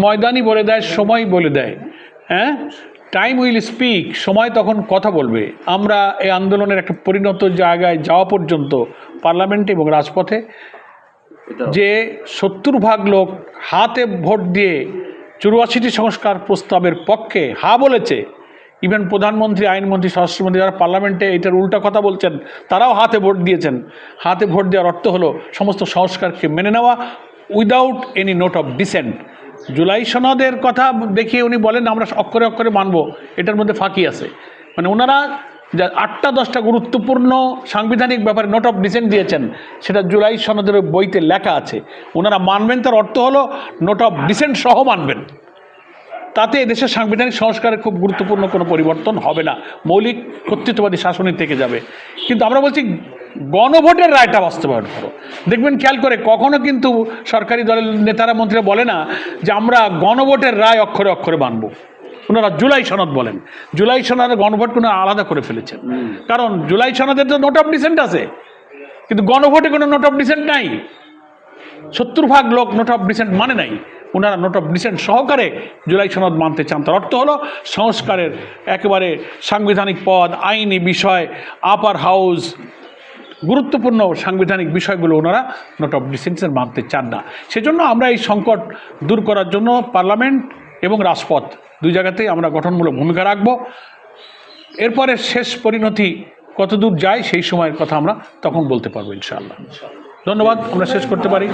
ময়দানই বলে দেয়, সময় বলে দেয়। হ্যাঁ, টাইম উইল স্পিক, সময় তখন কথা বলবে। আমরা এই আন্দোলনের একটা পরিণত জায়গায় যাওয়া পর্যন্ত পার্লামেন্টে এবং রাজপথে যে 70% লোক হাতে ভোট দিয়ে 84টি সংস্কার প্রস্তাবের পক্ষে হা বলেছে, ইভেন প্রধানমন্ত্রী, আইনমন্ত্রী, স্বরাষ্ট্রমন্ত্রী যারা পার্লামেন্টে এটার উল্টা কথা বলছেন তারাও হাতে ভোট দিয়েছেন। হাতে ভোট দেওয়ার অর্থ হলো সমস্ত সংস্কারকে মেনে নেওয়া without any note of dissent. জুলাই সনদের কথা দেখিয়ে উনি বলেন আমরা অক্ষরে অক্ষরে মানব, এটার মধ্যে ফাঁকি আছে। মানে ওনারা যা 8-10টা গুরুত্বপূর্ণ সাংবিধানিক ব্যাপারে নোট অফ ডিসেন্ট দিয়েছেন, সেটা জুলাই সনদের বইতে লেখা আছে। ওনারা মানবেন, তার অর্থ হলো নোট অফ ডিসেন্ট সহ মানবেন। তাতে দেশের সাংবিধানিক সংস্কারের খুব গুরুত্বপূর্ণ কোনো পরিবর্তন হবে না, মৌলিক কর্তৃত্ববাদী শাসনই থেকে যাবে। কিন্তু আমরা বলছি গণভোটের রায়টা বাস্তবায়ন করো। দেখবেন খেয়াল করে, কখনো কিন্তু সরকারি দলের নেতারা মন্ত্রীরা বলে না যে আমরা গণভোটের রায় অক্ষরে অক্ষরে মানব। ওনারা জুলাই সনদ বলেন, জুলাই সনদের গণভোট কোনো আলাদা করে ফেলেছেন। কারণ জুলাই সনদের তো নোট অফ ডিসেন্ট আছে, কিন্তু গণভোটে কোনো নোট অফ ডিসেন্ট নাই। 70% লোক নোট অফ ডিসেন্ট মানে নাই, ওনারা নোট অফ ডিসেন্ট সহকারে জুলাই সনদ মানতে চান। তার অর্থ হলো সংস্কারের একেবারে সাংবিধানিক পদ, আইনি বিষয়, আপার হাউস, গুরুত্বপূর্ণ সাংবিধানিক বিষয়গুলো ওনারা নোট অফ ডিসেন্টসের মানতে চান না। সেজন্য আমরা এই সংকট দূর করার জন্য পার্লামেন্ট এবং রাজপথ দুই জায়গাতেই আমরা গঠনমূলক ভূমিকা রাখব। এরপরে শেষ পরিণতি কতদূর যায় সেই সময়ের কথা আমরা তখন বলতে পারবো ইনশাআল্লাহ। ধন্যবাদ, আমরা শেষ করতে পারি।